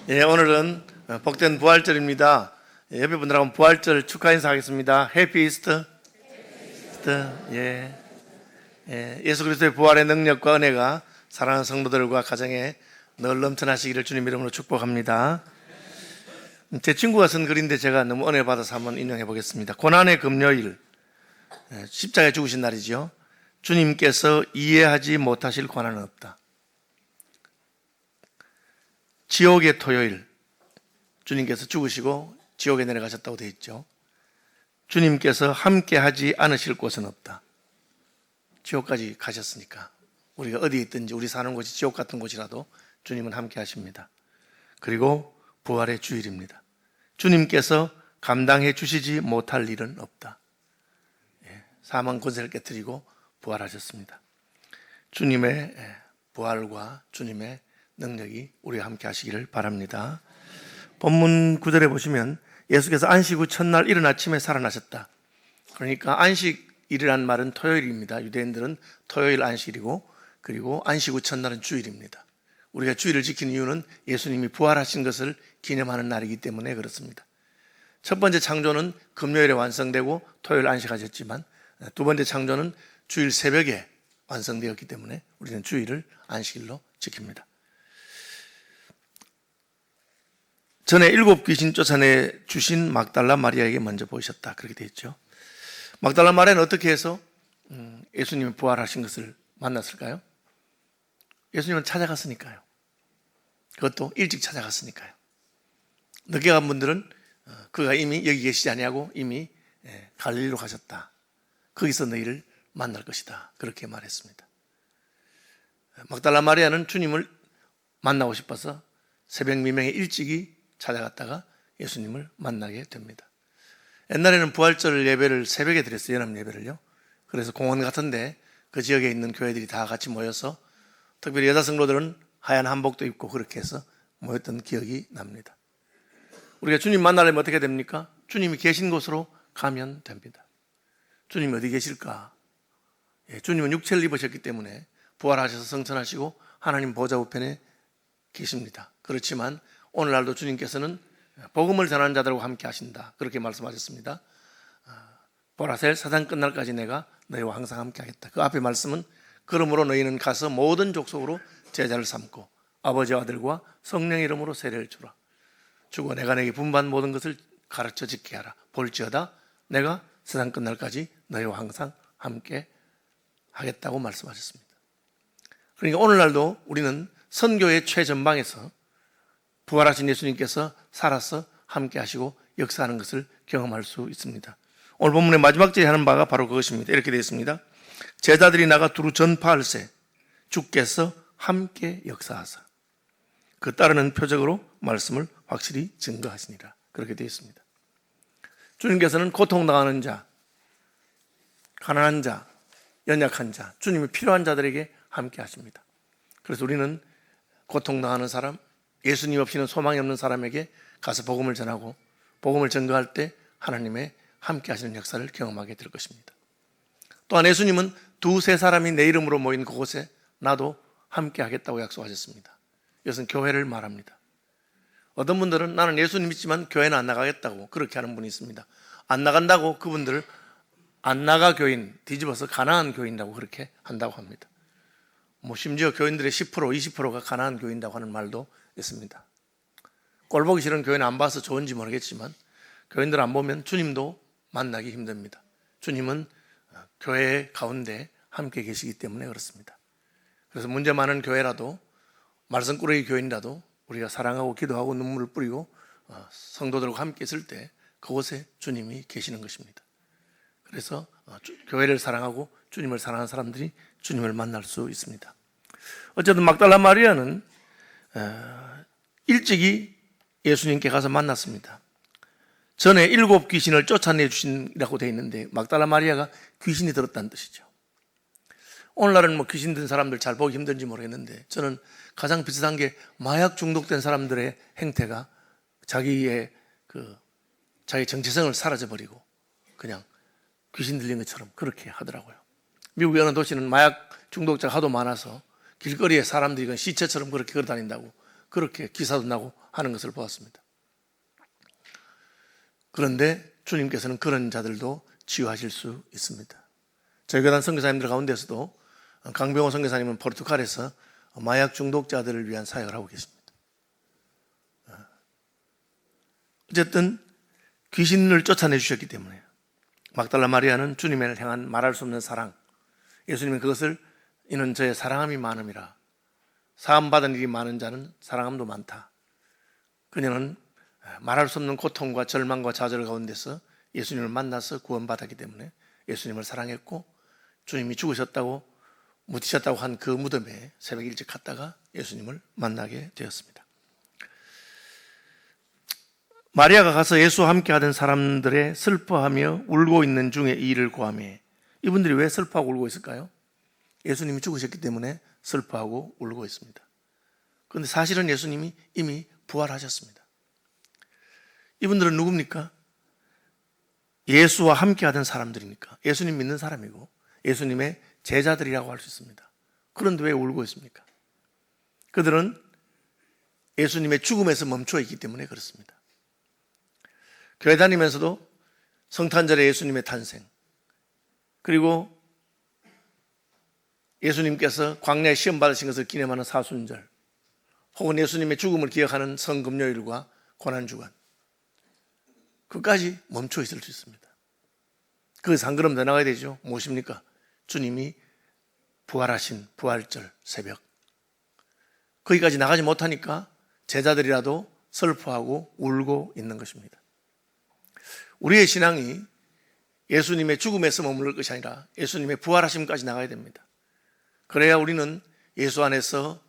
예, 오늘은 복된 부활절입니다. 예, 옆에 분들하고 부활절 축하 인사하겠습니다. 해피 이스터. 예, 예수 그리스도의 부활의 능력과 은혜가 사랑하는 성도들과 가정에 늘 넘쳐나시기를 주님 이름으로 축복합니다. 제 친구가 쓴 글인데 제가 너무 은혜 받아서 한번 인용해 보겠습니다. 고난의 금요일, 십자가에 죽으신 날이죠. 주님께서 이해하지 못하실 고난은 없다. 지옥의 토요일, 주님께서 죽으시고 지옥에 내려가셨다고 되어 있죠. 주님께서 함께 하지 않으실 곳은 없다. 지옥까지 가셨으니까 우리가 어디에 있든지 우리 사는 곳이 지옥 같은 곳이라도 주님은 함께 하십니다. 그리고 부활의 주일입니다. 주님께서 감당해 주시지 못할 일은 없다. 사망 권세를 깨뜨리고 부활하셨습니다. 주님의 부활과 주님의 능력이 우리와 함께 하시기를 바랍니다. 본문 9절에 보시면 예수께서 안식 후 첫날 이른 아침에 살아나셨다. 그러니까 안식일이라는 말은 토요일입니다. 유대인들은 토요일 안식일이고, 그리고 안식 후 첫날은 주일입니다. 우리가 주일을 지키는 이유는 예수님이 부활하신 것을 기념하는 날이기 때문에 그렇습니다. 첫 번째 창조는 금요일에 완성되고 토요일 안식하셨지만, 두 번째 창조는 주일 새벽에 완성되었기 때문에 우리는 주일을 안식일로 지킵니다. 전에 7 귀신 쫓아내 주신 막달라 마리아에게 먼저 보이셨다, 그렇게 되어 있죠. 막달라 마리아는 어떻게 해서 예수님이 부활하신 것을 만났을까요? 예수님은 찾아갔으니까요. 그것도 일찍 찾아갔으니까요. 늦게 간 분들은 그가 이미 여기 계시지 아니하고 이미 갈릴리로 가셨다. 거기서 너희를 만날 것이다, 그렇게 말했습니다. 막달라 마리아는 주님을 만나고 싶어서 새벽 미명에 일찍이 찾아갔다가 예수님을 만나게 됩니다. 옛날에는 부활절 예배를 새벽에 드렸어요. 연합 예배를요. 그래서 공원 같은데 그 지역에 있는 교회들이 다 같이 모여서, 특별히 여자 성도들은 하얀 한복도 입고 그렇게 해서 모였던 기억이 납니다. 우리가 주님 만나려면 어떻게 됩니까? 주님이 계신 곳으로 가면 됩니다. 주님이 어디 계실까? 주님은 육체를 입으셨기 때문에 부활하셔서 성천하시고 하나님 보좌 우편에 계십니다. 그렇지만 오늘날도 주님께서는 복음을 전하는 자들과 함께 하신다, 그렇게 말씀하셨습니다. 보라셀 사장 끝날까지 내가 너희와 항상 함께 하겠다. 그 앞에 말씀은 그러므로 너희는 가서 모든 족속으로 제자를 삼고 아버지와 아들과 성령의 이름으로 세례를 주라. 주고 내가 내게 분반 모든 것을 가르쳐 지키게 하라. 볼지어다 내가 세상 끝날까지 너희와 항상 함께 하겠다고 말씀하셨습니다. 그러니까 오늘날도 우리는 선교의 최전방에서 부활하신 예수님께서 살아서 함께 하시고 역사하는 것을 경험할 수 있습니다. 오늘 본문의 마지막 절에 하는 바가 바로 그것입니다. 이렇게 되어 있습니다. 제자들이 나가 두루 전파할세 주께서 함께 역사하사, 그 따르는 표적으로 말씀을 확실히 증거하시니라, 그렇게 되어 있습니다. 주님께서는 고통당하는 자, 가난한 자, 연약한 자, 주님이 필요한 자들에게 함께 하십니다. 그래서 우리는 고통당하는 사람, 예수님 없이는 소망이 없는 사람에게 가서 복음을 전하고 복음을 증거할 때 하나님의 함께 하시는 역사를 경험하게 될 것입니다. 또한 예수님은 2-3 사람이 내 이름으로 모인 그곳에 나도 함께 하겠다고 약속하셨습니다. 이것은 교회를 말합니다. 어떤 분들은 나는 예수님 믿지만 교회는 안 나가겠다고 그렇게 하는 분이 있습니다. 안 나간다고 그분들을 안 나가 교인, 뒤집어서 가난한 교인이라고 그렇게 한다고 합니다. 심지어 교인들의 10%, 20%가 가난한 교인이라고 하는 말도 있습니다. 꼴 보기 싫은 교회는 안 봐서 좋은지 모르겠지만 교인들 안 보면 주님도 만나기 힘듭니다. 주님은 교회 가운데 함께 계시기 때문에 그렇습니다. 그래서 문제 많은 교회라도, 말썽꾸러기 교인이라도 우리가 사랑하고 기도하고 눈물을 뿌리고 성도들과 함께 있을 때 그곳에 주님이 계시는 것입니다. 그래서 교회를 사랑하고 주님을 사랑하는 사람들이 주님을 만날 수 있습니다. 어쨌든 막달라 마리아는 일찍이 예수님께 가서 만났습니다. 전에 7 귀신을 쫓아내 주신다고 되어 있는데 막달라 마리아가 귀신이 들었다는 뜻이죠. 오늘날은 귀신 든 사람들 잘 보기 힘든지 모르겠는데, 저는 가장 비슷한 게 마약 중독된 사람들의 행태가 자기 정체성을 사라져버리고 그냥 귀신 들린 것처럼 그렇게 하더라고요. 미국의 어느 도시는 마약 중독자가 하도 많아서 길거리에 사람들이 시체처럼 그렇게 걸어다닌다고 그렇게 기사도 나고 하는 것을 보았습니다. 그런데 주님께서는 그런 자들도 치유하실 수 있습니다. 저희 교단 선교사님들 가운데서도 강병호 선교사님은 포르투갈에서 마약 중독자들을 위한 사역을 하고 계십니다. 어쨌든 귀신을 쫓아내 주셨기 때문에 막달라 마리아는 주님을 향한 말할 수 없는 사랑, 예수님은 그것을 이는 저의 사랑함이 많음이라, 사함받은 일이 많은 자는 사랑함도 많다. 그녀는 말할 수 없는 고통과 절망과 좌절 가운데서 예수님을 만나서 구원받았기 때문에 예수님을 사랑했고, 주님이 죽으셨다고 묻히셨다고 한 그 무덤에 새벽 일찍 갔다가 예수님을 만나게 되었습니다. 마리아가 가서 예수와 함께 하던 사람들의 슬퍼하며 울고 있는 중에 이 일을 고하매, 이분들이 왜 슬퍼하고 울고 있을까요? 예수님이 죽으셨기 때문에 슬퍼하고 울고 있습니다. 그런데 사실은 예수님이 이미 부활하셨습니다. 이분들은 누굽니까? 예수와 함께 하던 사람들이니까, 예수님 믿는 사람이고 예수님의 제자들이라고 할 수 있습니다. 그런데 왜 울고 있습니까? 그들은 예수님의 죽음에서 멈춰 있기 때문에 그렇습니다. 교회 다니면서도 성탄절에 예수님의 탄생, 그리고 예수님께서 광야에 시험 받으신 것을 기념하는 사순절, 혹은 예수님의 죽음을 기억하는 성금요일과 고난주간, 그까지 멈춰 있을 수 있습니다. 그래서 한 걸음 더 나가야 되죠. 무엇입니까? 주님이 부활하신 부활절 새벽, 거기까지 나가지 못하니까 제자들이라도 슬퍼하고 울고 있는 것입니다. 우리의 신앙이 예수님의 죽음에서 머무를 것이 아니라 예수님의 부활하심까지 나가야 됩니다. 그래야 우리는 예수 안에서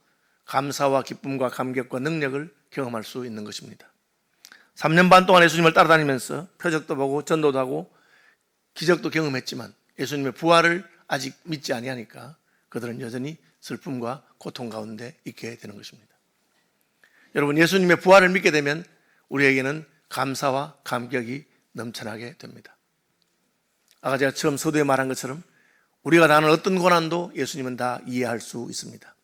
감사와 기쁨과 감격과 능력을 경험할 수 있는 것입니다. 3년 반 동안 예수님을 따라다니면서 표적도 보고 전도도 하고 기적도 경험했지만 예수님의 부활을 아직 믿지 아니하니까 그들은 여전히 슬픔과 고통 가운데 있게 되는 것입니다. 여러분, 예수님의 부활을 믿게 되면 우리에게는 감사와 감격이 넘쳐나게 됩니다. 아까 제가 처음 서두에 말한 것처럼 우리가 당하는 어떤 고난도 예수님은 다 이해할 수 있습니다.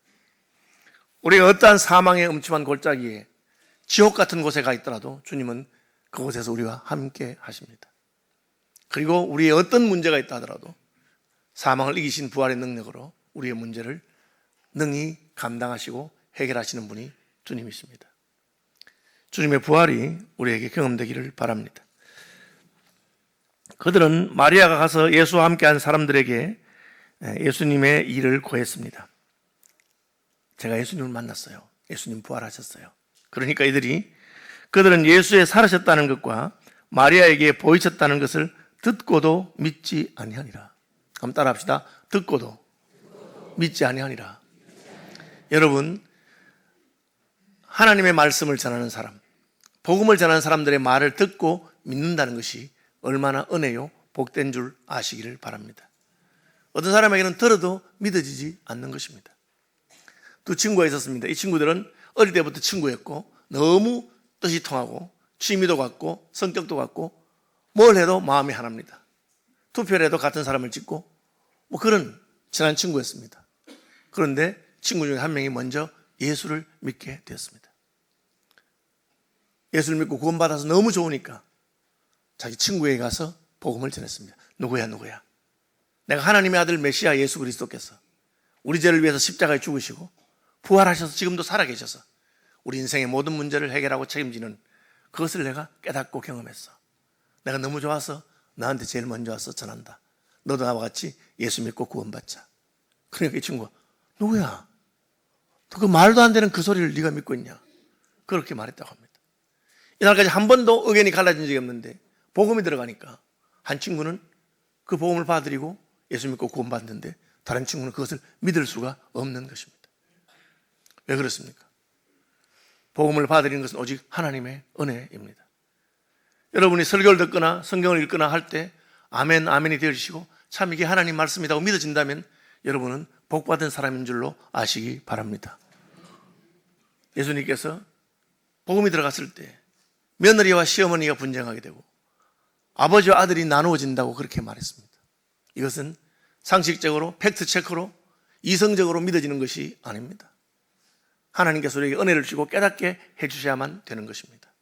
우리가 어떠한 사망의 음침한 골짜기에 지옥 같은 곳에 가 있더라도 주님은 그곳에서 우리와 함께 하십니다. 그리고 우리의 어떤 문제가 있다 하더라도 사망을 이기신 부활의 능력으로 우리의 문제를 능히 감당하시고 해결하시는 분이 주님이십니다. 주님의 부활이 우리에게 경험되기를 바랍니다. 그들은 마리아가 가서 예수와 함께한 사람들에게 예수님의 일을 고했습니다. 제가 예수님을 만났어요. 예수님 부활하셨어요. 그러니까 그들은 예수에 살으셨다는 것과 마리아에게 보이셨다는 것을 듣고도 믿지 아니하니라. 한번 따라합시다. 듣고도 믿지 아니하니라. 여러분, 하나님의 말씀을 전하는 사람, 복음을 전하는 사람들의 말을 듣고 믿는다는 것이 얼마나 은혜요 복된 줄 아시기를 바랍니다. 어떤 사람에게는 들어도 믿어지지 않는 것입니다. 두 친구가 있었습니다. 이 친구들은 어릴 때부터 친구였고 너무 뜻이 통하고 취미도 같고 성격도 같고 뭘 해도 마음이 하나입니다. 투표를 해도 같은 사람을 찍고 그런 친한 친구였습니다. 그런데 친구 중에 한 명이 먼저 예수를 믿게 되었습니다. 예수를 믿고 구원받아서 너무 좋으니까 자기 친구에게 가서 복음을 전했습니다. 누구야? 내가 하나님의 아들 메시아 예수 그리스도께서 우리 죄를 위해서 십자가에 죽으시고 부활하셔서 지금도 살아계셔서 우리 인생의 모든 문제를 해결하고 책임지는 그것을 내가 깨닫고 경험했어. 내가 너무 좋아서 나한테 제일 먼저 와서 전한다. 너도 나와 같이 예수 믿고 구원받자. 그러니까 이 친구가 누구야? 너 그 말도 안 되는 그 소리를 네가 믿고 있냐? 그렇게 말했다고 합니다. 이날까지 한 번도 의견이 갈라진 적이 없는데 복음이 들어가니까 한 친구는 그 복음을 받아들이고 예수 믿고 구원받는데 다른 친구는 그것을 믿을 수가 없는 것입니다. 왜 그렇습니까? 복음을 받아들이는 것은 오직 하나님의 은혜입니다. 여러분이 설교를 듣거나 성경을 읽거나 할 때 아멘, 아멘이 되어주시고 참 이게 하나님 말씀이라고 믿어진다면 여러분은 복받은 사람인 줄로 아시기 바랍니다. 예수님께서 복음이 들어갔을 때 며느리와 시어머니가 분쟁하게 되고 아버지와 아들이 나누어진다고 그렇게 말했습니다. 이것은 상식적으로 팩트 체크로 이성적으로 믿어지는 것이 아닙니다. 하나님께서 우리에게 은혜를 주시고 깨닫게 해주셔야만 되는 것입니다.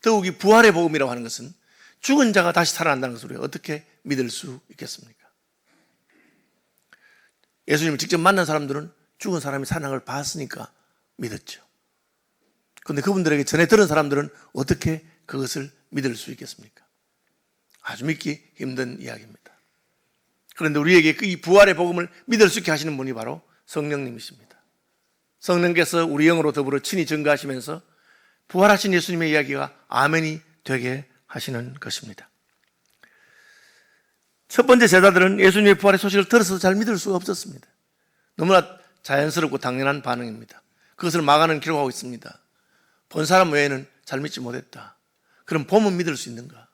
더욱이 부활의 복음이라고 하는 것은 죽은 자가 다시 살아난다는 것을 우리가 어떻게 믿을 수 있겠습니까? 예수님을 직접 만난 사람들은 죽은 사람이 살아난 걸 봤으니까 믿었죠. 그런데 그분들에게 전해 들은 사람들은 어떻게 그것을 믿을 수 있겠습니까? 아주 믿기 힘든 이야기입니다. 그런데 우리에게 이 부활의 복음을 믿을 수 있게 하시는 분이 바로 성령님이십니다. 성령께서 우리 영으로 더불어 친히 증거하시면서 부활하신 예수님의 이야기가 아멘이 되게 하시는 것입니다. 첫 번째 제자들은 예수님의 부활의 소식을 들어서 잘 믿을 수가 없었습니다. 너무나 자연스럽고 당연한 반응입니다. 그것을 마가는 기록하고 있습니다. 본 사람 외에는 잘 믿지 못했다. 그럼 보면 믿을 수 있는가?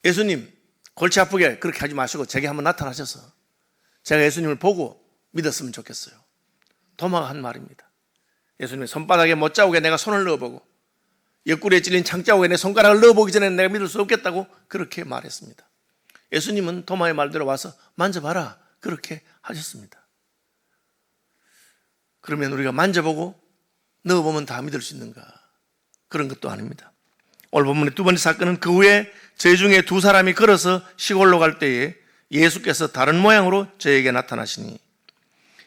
예수님 골치 아프게 그렇게 하지 마시고 제게 한번 나타나셔서 제가 예수님을 보고 믿었으면 좋겠어요. 도마가 한 말입니다. 예수님의 손바닥에 못자국에 내가 손을 넣어보고 옆구리에 찔린 창자국에 내 손가락을 넣어보기 전에 내가 믿을 수 없겠다고 그렇게 말했습니다. 예수님은 도마의 말대로 와서 만져봐라 그렇게 하셨습니다. 그러면 우리가 만져보고 넣어보면 다 믿을 수 있는가? 그런 것도 아닙니다. 오늘 본문의 두 번째 사건은 그 후에 저희 중에 두 사람이 걸어서 시골로 갈 때에 예수께서 다른 모양으로 저에게 나타나시니,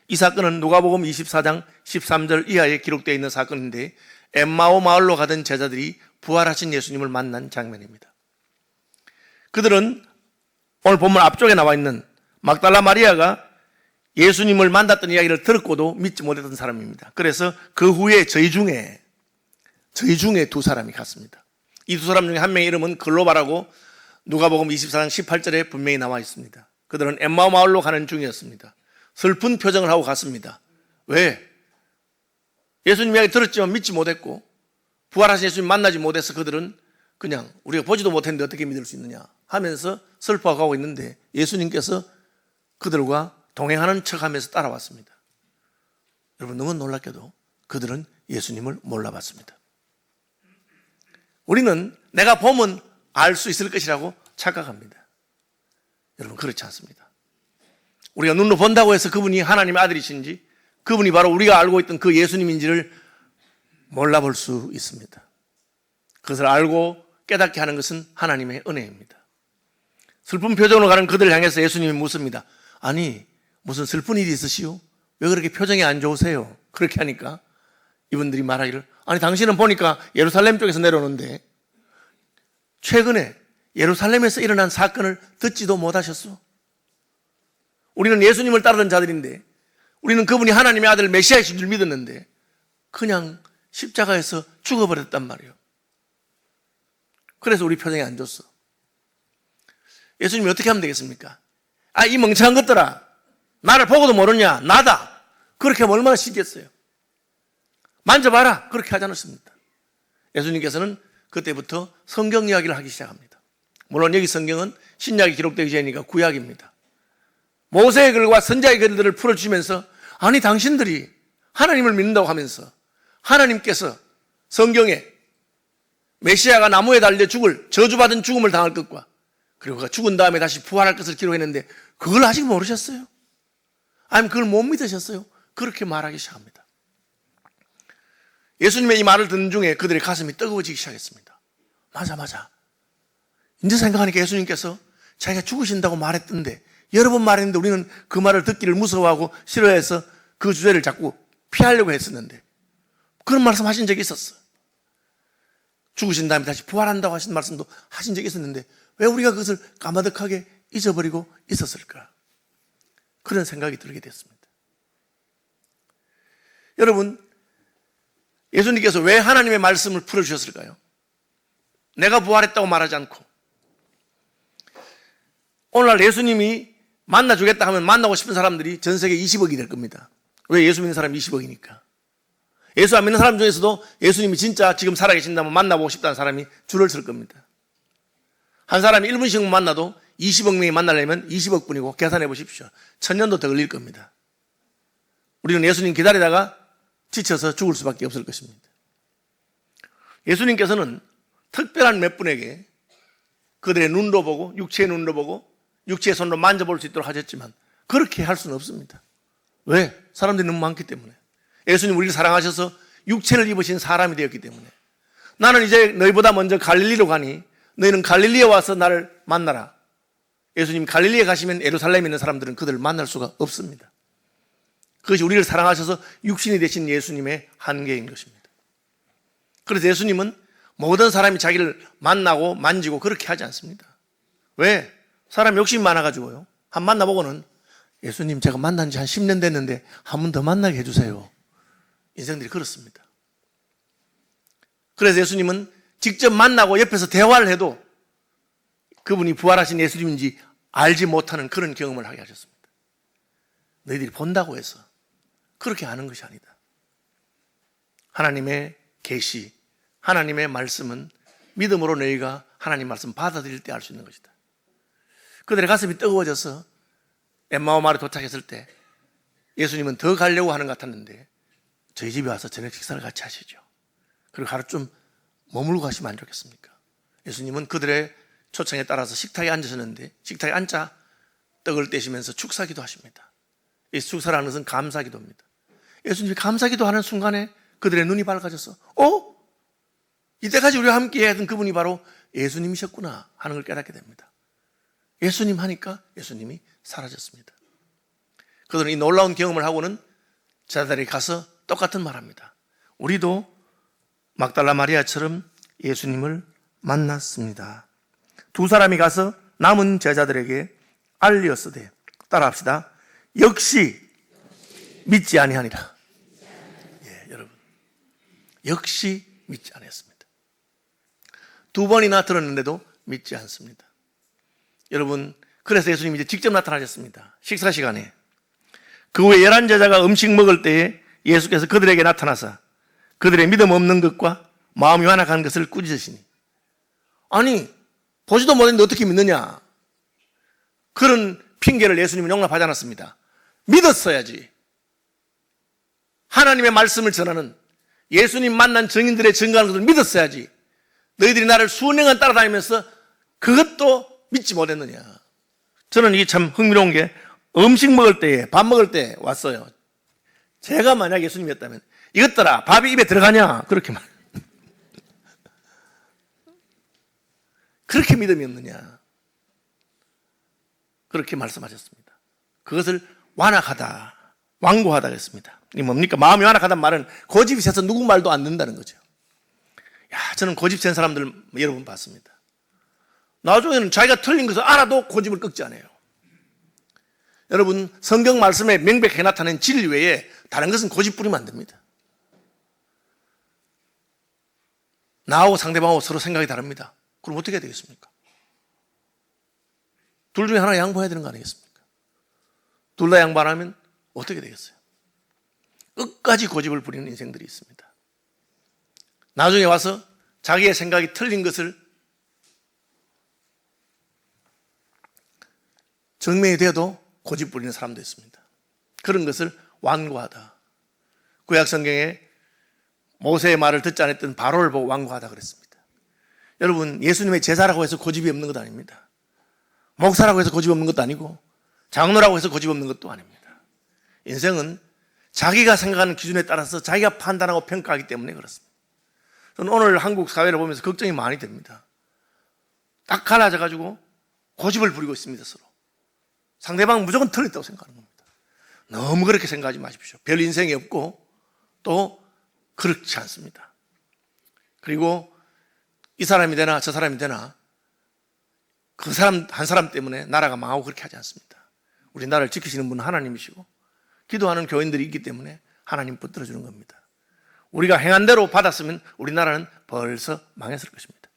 이 사건은 누가복음 24장 13절 이하에 기록되어 있는 사건인데 엠마오 마을로 가던 제자들이 부활하신 예수님을 만난 장면입니다. 그들은 오늘 본문 앞쪽에 나와 있는 막달라 마리아가 예수님을 만났던 이야기를 들었고도 믿지 못했던 사람입니다. 그래서 그 후에 저희 중에 두 사람이 갔습니다. 이 두 사람 중에 한 명의 이름은 글로바라고 누가복음 24장 18절에 분명히 나와 있습니다. 그들은 엠마오 마을로 가는 중이었습니다. 슬픈 표정을 하고 갔습니다. 왜? 예수님 이야기 들었지만 믿지 못했고 부활하신 예수님 만나지 못해서 그들은 그냥 우리가 보지도 못했는데 어떻게 믿을 수 있느냐 하면서 슬퍼하고 있는데 예수님께서 그들과 동행하는 척하면서 따라왔습니다. 여러분, 너무 놀랍게도 그들은 예수님을 몰라봤습니다. 우리는 내가 보면 알 수 있을 것이라고 착각합니다. 여러분, 그렇지 않습니다. 우리가 눈으로 본다고 해서 그분이 하나님의 아들이신지 그분이 바로 우리가 알고 있던 그 예수님인지를 몰라볼 수 있습니다. 그것을 알고 깨닫게 하는 것은 하나님의 은혜입니다. 슬픈 표정으로 가는 그들을 향해서 예수님이 묻습니다. 아니, 무슨 슬픈 일이 있으시오? 왜 그렇게 표정이 안 좋으세요? 그렇게 하니까 이분들이 말하기를, 아니 당신은 보니까 예루살렘 쪽에서 내려오는데 최근에 예루살렘에서 일어난 사건을 듣지도 못하셨소? 우리는 예수님을 따르던 자들인데 우리는 그분이 하나님의 아들 메시아이신 줄 믿었는데 그냥 십자가에서 죽어버렸단 말이에요. 그래서 우리 표정이 안 좋았어. 예수님이 어떻게 하면 되겠습니까? 아, 이 멍청한 것들아, 나를 보고도 모르냐? 나다. 그렇게 하면 얼마나 쉽겠어요. 만져봐라. 그렇게 하지 않았습니다. 예수님께서는 그때부터 성경 이야기를 하기 시작합니다. 물론 여기 성경은 신약이 기록되기 전이니까 구약입니다. 모세의 글과 선지자의 글들을 풀어주시면서, 아니 당신들이 하나님을 믿는다고 하면서 하나님께서 성경에 메시아가 나무에 달려 죽을 저주받은 죽음을 당할 것과 그리고 그가 죽은 다음에 다시 부활할 것을 기록했는데 그걸 아직 모르셨어요? 아니면 그걸 못 믿으셨어요? 그렇게 말하기 시작합니다. 예수님의 이 말을 듣는 중에 그들의 가슴이 뜨거워지기 시작했습니다. 맞아. 이제 생각하니까 예수님께서 자기가 죽으신다고 말했던데 여러 번 말했는데 우리는 그 말을 듣기를 무서워하고 싫어해서 그 주제를 자꾸 피하려고 했었는데 그런 말씀 하신 적이 있었어. 죽으신 다음에 다시 부활한다고 하신 말씀도 하신 적이 있었는데 왜 우리가 그것을 까마득하게 잊어버리고 있었을까? 그런 생각이 들게 됐습니다. 여러분, 예수님께서 왜 하나님의 말씀을 풀어주셨을까요? 내가 부활했다고 말하지 않고 오늘날 예수님이 만나주겠다 하면 만나고 싶은 사람들이 전 세계 20억이 될 겁니다. 왜? 예수 믿는 사람이 20억이니까. 예수 안 믿는 사람 중에서도 예수님이 진짜 지금 살아계신다면 만나보고 싶다는 사람이 줄을 설 겁니다. 한 사람이 1분씩만 만나도 20억 명이 만나려면 20억 분이고 계산해 보십시오. 1000년도 더 걸릴 겁니다. 우리는 예수님 기다리다가 지쳐서 죽을 수밖에 없을 것입니다. 예수님께서는 특별한 몇 분에게 그들의 눈도 보고 육체의 눈도 보고 육체의 손으로 만져볼 수 있도록 하셨지만 그렇게 할 수는 없습니다. 왜? 사람들이 너무 많기 때문에. 예수님 우리를 사랑하셔서 육체를 입으신 사람이 되었기 때문에. 나는 이제 너희보다 먼저 갈릴리로 가니 너희는 갈릴리에 와서 나를 만나라. 예수님 갈릴리에 가시면 예루살렘에 있는 사람들은 그들을 만날 수가 없습니다. 그것이 우리를 사랑하셔서 육신이 되신 예수님의 한계인 것입니다. 그래서 예수님은 모든 사람이 자기를 만나고 만지고 그렇게 하지 않습니다. 왜? 사람 욕심이 많아가지고요. 한 만나보고는 예수님 제가 만난 지 한 10년 됐는데 한 번 더 만나게 해주세요. 인생들이 그렇습니다. 그래서 예수님은 직접 만나고 옆에서 대화를 해도 그분이 부활하신 예수님인지 알지 못하는 그런 경험을 하게 하셨습니다. 너희들이 본다고 해서 그렇게 아는 것이 아니다. 하나님의 계시, 하나님의 말씀은 믿음으로 너희가 하나님 말씀 받아들일 때 알 수 있는 것이다. 그들의 가슴이 뜨거워져서 엠마오 마을에 도착했을 때 예수님은 더 가려고 하는 것 같았는데 저희 집에 와서 저녁 식사를 같이 하시죠. 그리고 하루 좀 머물고 가시면 안 좋겠습니까? 예수님은 그들의 초청에 따라서 식탁에 앉으셨는데 식탁에 앉아 떡을 떼시면서 축사기도 하십니다. 이 축사라는 것은 감사기도입니다. 예수님이 감사기도 하는 순간에 그들의 눈이 밝아져서 이때까지 우리와 함께 하던 그분이 바로 예수님이셨구나 하는 걸 깨닫게 됩니다. 예수님 하니까 예수님이 사라졌습니다. 그들은 이 놀라운 경험을 하고는 제자들이 가서 똑같은 말합니다. 우리도 막달라 마리아처럼 예수님을 만났습니다. 두 사람이 가서 남은 제자들에게 알리었으되 따라합시다. 역시 믿지 아니하니라. 여러분, 역시 믿지 않았습니다. 두 번이나 들었는데도 믿지 않습니다. 여러분, 그래서 예수님이 이제 직접 나타나셨습니다. 식사 시간에. 그 후에 11 제자가 음식 먹을 때에 예수께서 그들에게 나타나사 그들의 믿음 없는 것과 마음이 완악한 것을 꾸짖으시니. 아니, 보지도 못했는데 어떻게 믿느냐? 그런 핑계를 예수님은 용납하지 않았습니다. 믿었어야지. 하나님의 말씀을 전하는 예수님 만난 증인들의 증거하는 것을 믿었어야지. 너희들이 나를 수년간 따라다니면서 그것도 믿지 못했느냐? 저는 이게 참 흥미로운 게 음식 먹을 때에 밥 먹을 때 왔어요. 제가 만약 예수님이었다면 이것들아 밥이 입에 들어가냐? 그렇게 말. 그렇게 믿음이 없느냐? 그렇게 말씀하셨습니다. 그것을 완악하다, 완고하다 했습니다. 이게 뭡니까? 마음이 완악하다는 말은 고집이 세서 누구 말도 안 듣는다는 거죠. 저는 고집 센 사람들 여러 번 봤습니다. 나중에는 자기가 틀린 것을 알아도 고집을 꺾지 않아요. 여러분, 성경 말씀에 명백하게 나타낸 진리 외에 다른 것은 고집 부리면 안 됩니다. 나하고 상대방하고 서로 생각이 다릅니다. 그럼 어떻게 해야 되겠습니까? 둘 중에 하나 양보해야 되는 거 아니겠습니까? 둘 다 양보 안 하면 어떻게 되겠어요? 끝까지 고집을 부리는 인생들이 있습니다. 나중에 와서 자기의 생각이 틀린 것을 증명이 되어도 고집 부리는 사람도 있습니다. 그런 것을 완고하다. 구약 성경에 모세의 말을 듣지 않았던 바로를 보고 완고하다 그랬습니다. 여러분, 예수님의 제자라고 해서 고집이 없는 것 아닙니다. 목사라고 해서 고집 없는 것도 아니고 장로라고 해서 고집 없는 것도 아닙니다. 인생은 자기가 생각하는 기준에 따라서 자기가 판단하고 평가하기 때문에 그렇습니다. 저는 오늘 한국 사회를 보면서 걱정이 많이 됩니다. 딱 갈라져가지고 고집을 부리고 있습니다, 서로. 상대방은 무조건 틀렸다고 생각하는 겁니다. 너무 그렇게 생각하지 마십시오. 별 인생이 없고 또 그렇지 않습니다. 그리고 이 사람이 되나 저 사람이 되나 그 사람 한 사람 때문에 나라가 망하고 그렇게 하지 않습니다. 우리 나라를 지키시는 분은 하나님이시고 기도하는 교인들이 있기 때문에 하나님 붙들어 주는 겁니다. 우리가 행한 대로 받았으면 우리나라는 벌써 망했을 것입니다.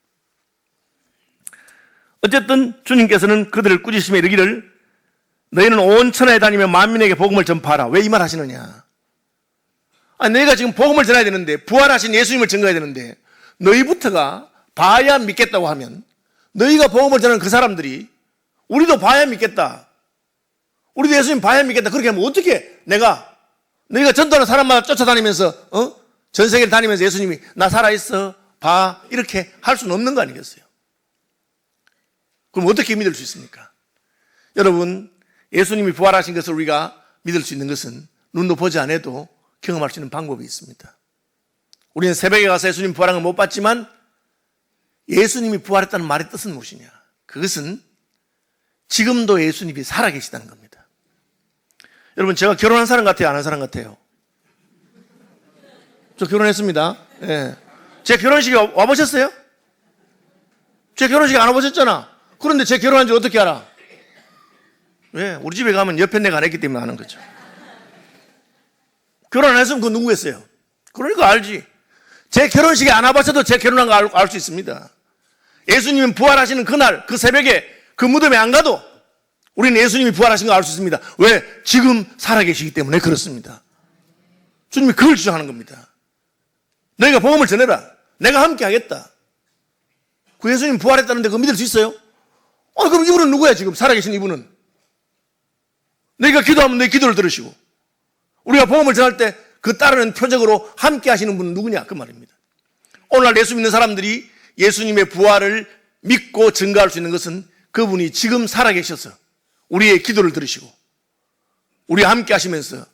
어쨌든 주님께서는 그들을 꾸짖으시며 이르기를 너희는 온 천하에 다니며 만민에게 복음을 전파하라. 왜 이 말 하시느냐? 너희가 지금 복음을 전해야 되는데 부활하신 예수님을 증거해야 되는데 너희부터가 봐야 믿겠다고 하면 너희가 복음을 전하는 그 사람들이 우리도 봐야 믿겠다. 우리도 예수님 봐야 믿겠다. 그렇게 하면 어떻게 너희가 전도하는 사람마다 쫓아다니면서 전 세계를 다니면서 예수님이 나 살아있어 봐 이렇게 할 수는 없는 거 아니겠어요? 그럼 어떻게 믿을 수 있습니까? 여러분, 예수님이 부활하신 것을 우리가 믿을 수 있는 것은 눈도 보지 않아도 경험할 수 있는 방법이 있습니다. 우리는 새벽에 가서 예수님 부활한 걸 못 봤지만 예수님이 부활했다는 말의 뜻은 무엇이냐? 그것은 지금도 예수님이 살아계시다는 겁니다. 여러분, 제가 결혼한 사람 같아요? 안 한 사람 같아요? 저 결혼했습니다. 예. 제 결혼식에 와보셨어요? 제 결혼식에 안 와보셨잖아. 그런데 제 결혼한 줄 어떻게 알아? 왜? 우리 집에 가면 옆에 내가 안 했기 때문에 아는 거죠. 결혼 안 했으면 그건 누구겠어요? 그러니까 알지. 제 결혼식에 안 와보셔도 제 결혼한 거 알 수 있습니다. 예수님은 부활하시는 그날, 그 새벽에 그 무덤에 안 가도 우리는 예수님이 부활하신 거 알 수 있습니다. 왜? 지금 살아계시기 때문에 그렇습니다. 주님이 그걸 주장하는 겁니다. 너희가 복음을 전해라. 내가 함께 하겠다. 그 예수님 부활했다는데 그거 믿을 수 있어요? 그럼 이분은 누구야 지금 살아계신 이분은? 너희가 기도하면 너희 기도를 들으시고 우리가 복음을 전할 때 그 따르는 표적으로 함께 하시는 분은 누구냐 그 말입니다. 오늘날 예수 믿는 사람들이 예수님의 부활을 믿고 증거할 수 있는 것은 그분이 지금 살아계셔서 우리의 기도를 들으시고 우리와 함께 하시면서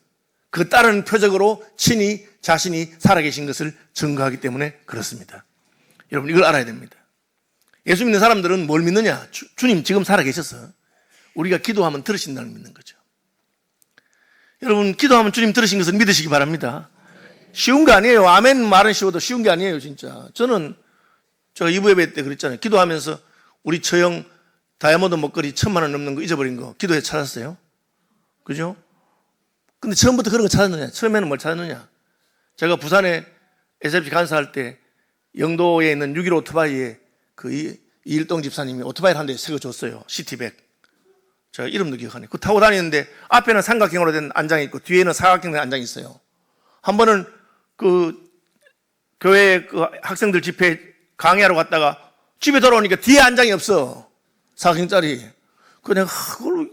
그 따르는 표적으로 친히 자신이 살아계신 것을 증거하기 때문에 그렇습니다. 여러분 이걸 알아야 됩니다. 예수 믿는 사람들은 뭘 믿느냐? 주님 지금 살아계셔서 우리가 기도하면 들으신다는 걸 믿는 거죠. 여러분 기도하면 주님 들으신 것을 믿으시기 바랍니다. 쉬운 거 아니에요. 아멘 말은 쉬워도 쉬운 게 아니에요 진짜. 저는 제가 2부 예배 때 그랬잖아요. 기도하면서 우리 처형 다이아몬드 목걸이 1,000만 원 넘는 거 잊어버린 거 기도해 찾았어요. 그죠? 근데 처음부터 그런 거 찾았느냐? 처음에는 뭘 찾았느냐? 제가 부산에 SFC 간사할 때 영도에 있는 6.15 오토바이에 그 이일동 집사님이 오토바이를 한 대 새거 줬어요. 시티백. 제가 이름도 기억하네. 그 타고 다니는데 앞에는 삼각형으로 된 안장이 있고 뒤에는 사각형으로 된 안장이 있어요. 한 번은 그 교회 그 학생들 집회 강의하러 갔다가 집에 돌아오니까 뒤에 안장이 없어. 사각형짜리. 그냥 그걸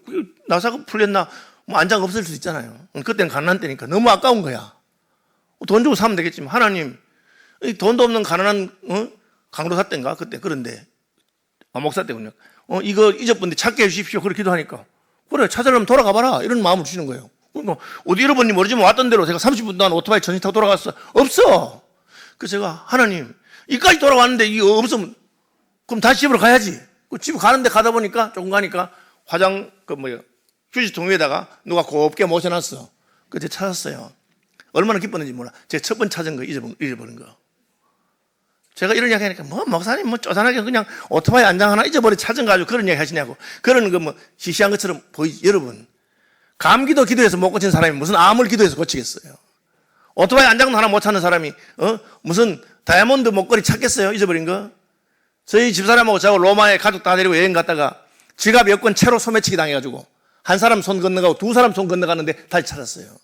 나사가 풀렸나 뭐 안장 없을 수 있잖아요. 그때는 가난한 때니까 너무 아까운 거야. 돈 주고 사면 되겠지만 하나님 돈도 없는 가난한 강도사 때인가 그때 그런데 목사 때군요. 이거 잊어본데 찾게 해주십시오. 그렇게 기도하니까 그래 찾으려면 돌아가 봐라 이런 마음을 주시는 거예요. 어디 잃어버린지 모르지만 왔던 대로 제가 30분 동안 오토바이 전시 타고 돌아갔어. 없어. 그래서 제가 하나님 이까지 돌아왔는데 이거 없으면 그럼 다시 집으로 가야지. 집 가는데 가다 보니까 조금 가니까 휴지통 위에다가 누가 곱게 모셔놨어. 그때 찾았어요. 얼마나 기뻤는지 몰라. 제가 첫 번 찾은 거 잊어버린 거. 제가 이런 이야기 하니까 목사님 쪼잔하게 그냥 오토바이 안장 하나 잊어버려 찾은 거 가지고 그런 이야기 하시냐고. 그런 거 시시한 것처럼 보이지. 여러분 감기도 기도해서 못 고친 사람이 무슨 암을 기도해서 고치겠어요. 오토바이 안장도 하나 못 찾는 사람이 무슨 다이아몬드 목걸이 찾겠어요? 잊어버린 거. 저희 집사람하고 저하고 로마에 가족 다 데리고 여행 갔다가 지갑 여권 채로 소매치기 당해가지고 한 사람 손 건너가고 두 사람 손 건너가는데 다시 찾았어요.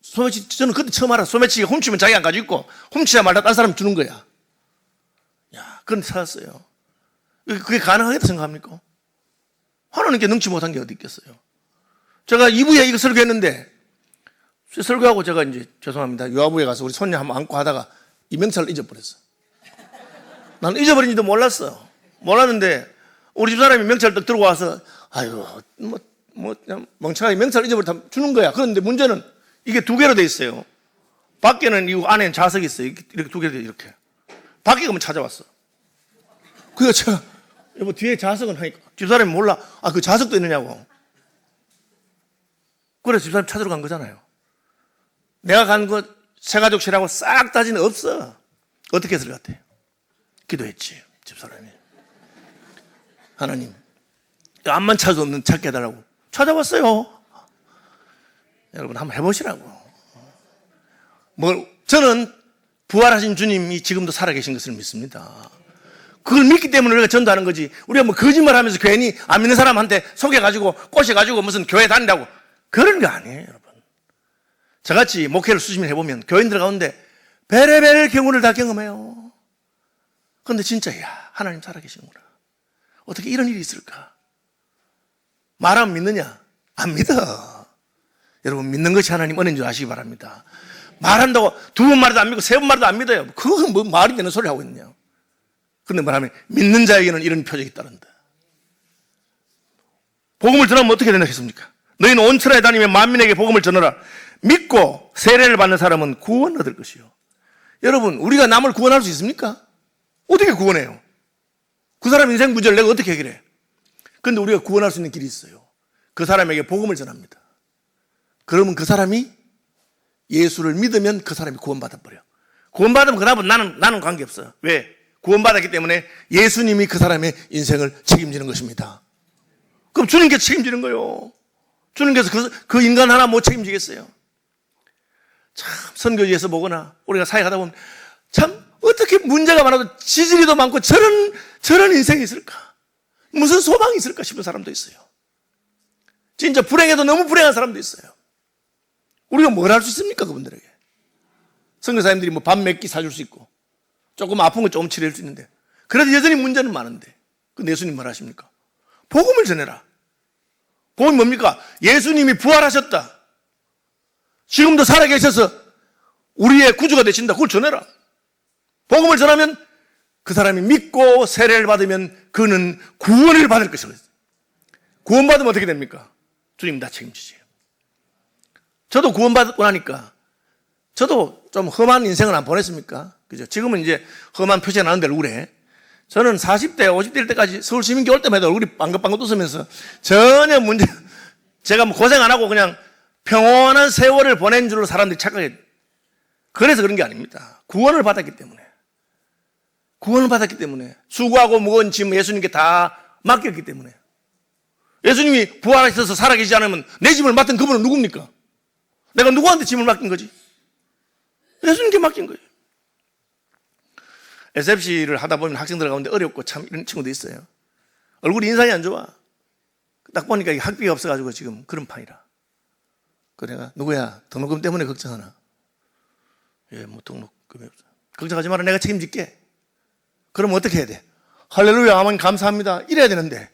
소매치기, 저는 그때 처음 알았어요. 소매치기 훔치면 자기 안 가지고 있고, 훔치자 말다 딴 사람 주는 거야. 야, 그런데 찾았어요. 그게 가능하겠다 생각합니까? 하나님께 능치 못한 게 어디 있겠어요? 제가 2부에 이거 설교했는데, 설교하고 제가 이제, 죄송합니다. 유아부에 가서 우리 손녀 한번 안고 하다가 이 명찰을 잊어버렸어. 나는 잊어버린지도 몰랐어. 몰랐는데, 우리 집사람이 명찰을 딱 들고 와서, 아유, 멍청하게 명찰을 잊어버렸다 주는 거야. 그런데 문제는 이게 두 개로 돼 있어요. 밖에는 이 안에는 자석이 있어요. 이렇게 두 개로 돼 이렇게. 밖에 가면 찾아왔어. 그래서 제가 여보 뒤에 자석은 하니까 집사람이 몰라. 그 자석도 있느냐고. 그래서 집사람 찾으러 간 거잖아요. 내가 간 거 새가족실하고 싹 따지는 없어. 어떻게 했을 것 같아요? 기도했지 집사람이. 하나님 암만 찾아도 없는 찾게 해달라고. 찾아왔어요. 여러분 한번 해보시라고. 저는 부활하신 주님이 지금도 살아계신 것을 믿습니다. 그걸 믿기 때문에 우리가 전도하는 거지. 우리가 거짓말하면서 괜히 안 믿는 사람한테 속여가지고 꼬셔가지고 무슨 교회 다닌다고 그런 거 아니에요, 여러분. 저같이 목회를 수시면 해보면 교인들 가운데 베레벨 경우를 다 경험해요. 그런데 진짜 야 하나님 살아계시는구나. 어떻게 이런 일이 있을까? 말하면 믿느냐? 안 믿어. 여러분 믿는 것이 하나님 은혜인 줄 아시기 바랍니다. 말한다고 두 번 말해도 안 믿고 세 번 말해도 안 믿어요. 그건 뭐 말이 되는 소리 하고 있느냐. 그런데 말하면 믿는 자에게는 이런 표적이 따른다. 복음을 전하면 어떻게 된다겠습니까? 너희는 온 천하에 다니며 만민에게 복음을 전하라. 믿고 세례를 받는 사람은 구원 얻을 것이요. 여러분, 우리가 남을 구원할 수 있습니까? 어떻게 구원해요? 그 사람 인생 문제를 내가 어떻게 해결해? 그런데 우리가 구원할 수 있는 길이 있어요. 그 사람에게 복음을 전합니다. 그러면 그 사람이 예수를 믿으면 그 사람이 구원받아버려. 구원받으면 그 다음은 나는 관계없어요. 왜? 구원받았기 때문에 예수님이 그 사람의 인생을 책임지는 것입니다. 그럼 주님께서 책임지는 거예요. 주님께서 그 인간 하나 못 책임지겠어요? 참 선교지에서 보거나 우리가 사역하다 보면 참 어떻게 문제가 많아도 지질이도 많고 저런 인생이 있을까? 무슨 소망이 있을까 싶은 사람도 있어요. 진짜 불행해도 너무 불행한 사람도 있어요. 우리가 뭘 할 수 있습니까? 그분들에게. 선교사님들이 뭐 밥 몇 끼 사줄 수 있고 조금 아픈 거 조금 치료할 수 있는데 그래도 여전히 문제는 많은데 그 예수님 뭘 하십니까? 복음을 전해라. 복음이 뭡니까? 예수님이 부활하셨다. 지금도 살아계셔서 우리의 구주가 되신다. 그걸 전해라. 복음을 전하면 그 사람이 믿고 세례를 받으면 그는 구원을 받을 것이다. 구원받으면 어떻게 됩니까? 주님 다 책임지세요. 저도 구원받고 나니까 저도 좀 험한 인생을 안 보냈습니까? 그죠? 지금은 이제 험한 표시가 나는데 얼굴에 저는 40대, 50대 때까지 서울 시민교 올 때마다 얼굴이 빵긋빵긋 웃으면서 전혀 문제, 제가 뭐 고생 안 하고 그냥 평온한 세월을 보낸 줄로 사람들이 착각해. 그래서 그런 게 아닙니다. 구원을 받았기 때문에. 구원을 받았기 때문에. 수고하고 무거운 짐 예수님께 다 맡겼기 때문에. 예수님이 부활하셔서 살아계시지 않으면 내 짐을 맡은 그분은 누굽니까? 내가 누구한테 짐을 맡긴 거지? 예수님께 맡긴 거예요. SFC를 하다 보면 학생들 가운데 어렵고 참 이런 친구도 있어요. 얼굴이 인상이 안 좋아. 딱 보니까 학비가 없어가지고 지금 그런 판이라. 그 내가 누구야? 등록금 때문에 걱정하나? 예, 뭐 등록금이 없어. 걱정하지 마라. 내가 책임질게. 그럼 어떻게 해야 돼? 할렐루야, 아멘, 감사합니다. 이래야 되는데.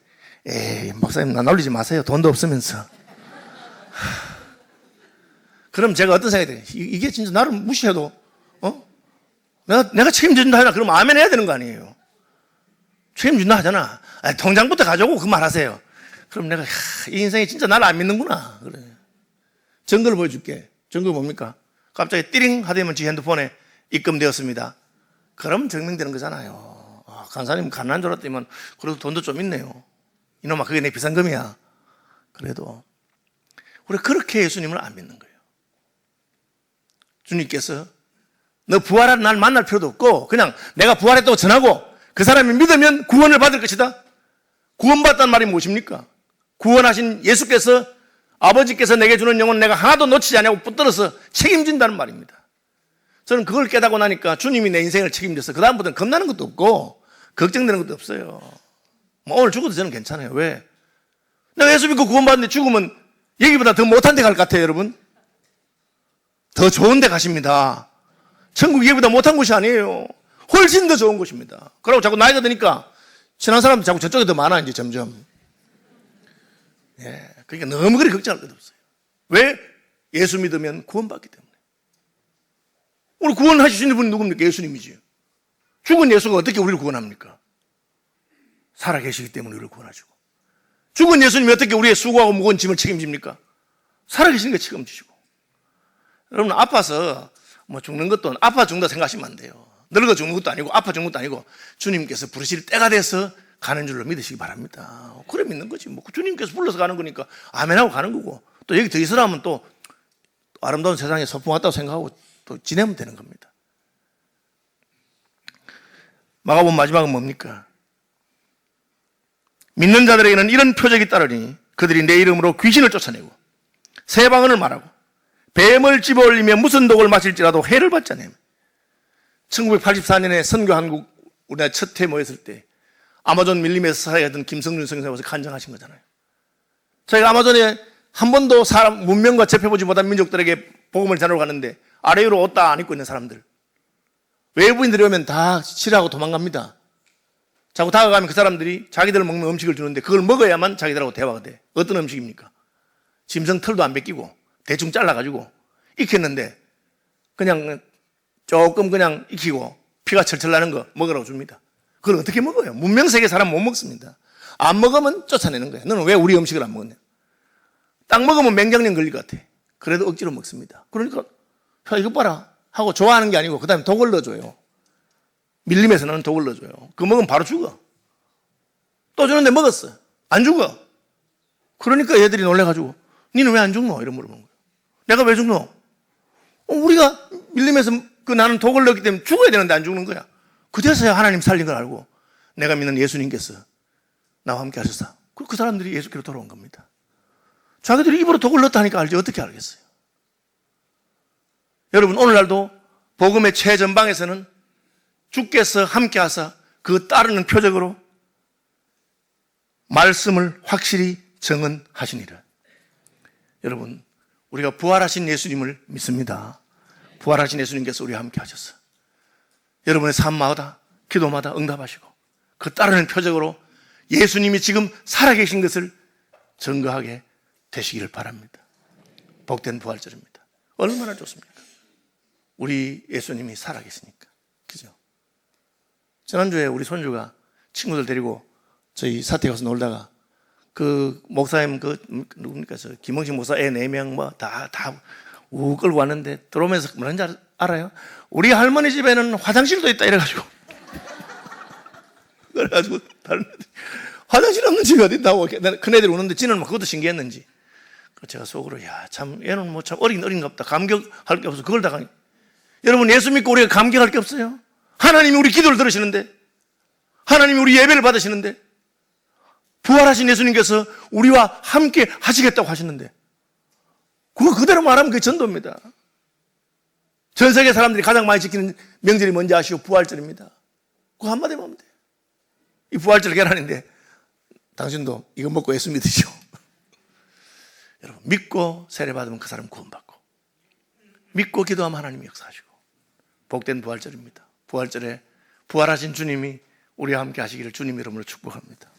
에이, 목사님 나 놀리지 마세요. 돈도 없으면서. 그럼 제가 어떤 생각이 돼요? 이게 진짜 나를 무시해도 내가 책임진다 하잖아. 그럼 아멘 해야 되는 거 아니에요? 책임진다 하잖아. 통장부터 가져오고 그 말 하세요. 그럼 내가 이 인생이 진짜 나를 안 믿는구나. 그래. 증거를 보여줄게. 증거 뭡니까? 갑자기 띠링 하더니 지 핸드폰에 입금되었습니다. 그럼 증명되는 거잖아요. 간사님 가난한 줄 알았더니만 그래도 돈도 좀 있네요. 이놈아 그게 내 비상금이야. 그래도 우리가 그렇게 예수님을 안 믿는 거예요. 주님께서 너 부활한 날 만날 필요도 없고 그냥 내가 부활했다고 전하고 그 사람이 믿으면 구원을 받을 것이다. 구원받다는 말이 무엇입니까? 구원하신 예수께서 아버지께서 내게 주는 영혼 내가 하나도 놓치지 않냐고 붙들어서 책임진다는 말입니다. 저는 그걸 깨닫고 나니까 주님이 내 인생을 책임져서 그 다음부터는 겁나는 것도 없고 걱정되는 것도 없어요. 뭐 오늘 죽어도 저는 괜찮아요. 왜? 내가 예수 믿고 구원받는데 죽으면 여기보다 더 못한 데 갈 것 같아요. 여러분 더 좋은 데 가십니다. 천국이 여기보다 못한 곳이 아니에요. 훨씬 더 좋은 곳입니다. 그러고 자꾸 나이가 드니까 친한 사람도 자꾸 저쪽에 더 많아 이제 점점. 예, 그러니까 너무 그리 걱정할 것도 없어요. 왜? 예수 믿으면 구원받기 때문에. 우리 구원하시는 분이 누굽니까? 예수님이지. 죽은 예수가 어떻게 우리를 구원합니까? 살아계시기 때문에 우리를 구원하시고. 죽은 예수님이 어떻게 우리의 수고하고 무거운 짐을 책임집니까? 살아계시는 게 책임지시고. 여러분 아파서 뭐 죽는 것도 아파 죽는다 생각하시면 안 돼요. 늙어 죽는 것도 아니고 아파 죽는 것도 아니고 주님께서 부르실 때가 돼서 가는 줄로 믿으시기 바랍니다. 그래 믿는 거지. 뭐 주님께서 불러서 가는 거니까 아멘하고 가는 거고 또 여기 더 있으라면 또 아름다운 세상에 소풍 왔다고 생각하고 또 지내면 되는 겁니다. 마가복음 마지막은 뭡니까? 믿는 자들에게는 이런 표적이 따르니 그들이 내 이름으로 귀신을 쫓아내고 새 방언을 말하고 뱀을 집어 올리며 무슨 독을 마실지라도 해를 받지 않으며 1984년에 선교 한국 우리나라 첫 회 모였을 때 아마존 밀림에서 살아가던 김성준 선생님이 와서 간증하신 거잖아요. 저희가 아마존에 한 번도 사람 문명과 접해보지 못한 민족들에게 복음을 전하러 갔는데 아래 위로 옷 다 안 입고 있는 사람들 외부인들이 오면 다 싫어하고 도망갑니다. 자꾸 다가가면 그 사람들이 자기들 먹는 음식을 주는데 그걸 먹어야만 자기들하고 대화가 돼. 어떤 음식입니까? 짐승 털도 안 벗기고 대충 잘라가지고 익혔는데 그냥 조금 그냥 익히고 피가 철철 나는 거 먹으라고 줍니다. 그걸 어떻게 먹어요? 문명세계 사람 못 먹습니다. 안 먹으면 쫓아내는 거예요. 너는 왜 우리 음식을 안 먹었냐? 딱 먹으면 맹장염 걸릴 것 같아. 그래도 억지로 먹습니다. 그러니까 야, 이거 봐라 하고 좋아하는 게 아니고 그 다음에 독을 넣어줘요. 밀림에서 나는 독을 넣어줘요. 그거 먹으면 바로 죽어. 또 주는데 먹었어. 안 죽어. 그러니까 얘들이 놀래가지고 니는 왜 안 죽노? 이런 물어보는 거예요. 내가 왜 죽노? 우리가 밀림에서 나는 독을 넣었기 때문에 죽어야 되는데 안 죽는 거야. 그제서야 하나님 살린 걸 알고 내가 믿는 예수님께서 나와 함께 하셨어. 그 사람들이 예수께로 돌아온 겁니다. 자기들이 입으로 독을 넣었다니까 알지 어떻게 알겠어요? 여러분 오늘날도 복음의 최전방에서는 주께서 함께 하사 그 따르는 표적으로 말씀을 확실히 정언하시니라. 여러분 우리가 부활하신 예수님을 믿습니다. 부활하신 예수님께서 우리와 함께 하셨어. 여러분의 삶마다 기도마다 응답하시고 그 따르는 표적으로 예수님이 지금 살아계신 것을 증거하게 되시기를 바랍니다. 복된 부활절입니다. 얼마나 좋습니까? 우리 예수님이 살아계시니까. 그죠? 지난주에 우리 손주가 친구들 데리고 저희 사택 가서 놀다가 그 목사님 누굽니까? 저 김홍식 목사 애 4명 다 끌고 왔는데 들어오면서 뭐라는지 알아요? 우리 할머니 집에는 화장실도 있다 이래가지고 그래가지고 다른 애들 화장실 없는 집이 어디 있다고 큰 애들이 오는데 지는 막 그것도 신기했는지 제가 속으로 야 참 얘는 뭐 참 어린가 보다 감격할 게 없어 그걸 다 여러분 예수 믿고 우리가 감격할 게 없어요? 하나님이 우리 기도를 들으시는데 하나님이 우리 예배를 받으시는데 부활하신 예수님께서 우리와 함께 하시겠다고 하시는데 그거 그대로 말하면 그게 전도입니다. 전 세계 사람들이 가장 많이 지키는 명절이 뭔지 아시오? 부활절입니다. 그거 한마디만 하면 돼요. 이 부활절 계란인데 당신도 이거 먹고 예수 믿으시오. 여러분 믿고 세례받으면 그 사람 구원받고 믿고 기도하면 하나님이 역사하시고 복된 부활절입니다. 부활절에 부활하신 주님이 우리와 함께 하시기를 주님 이름으로 축복합니다.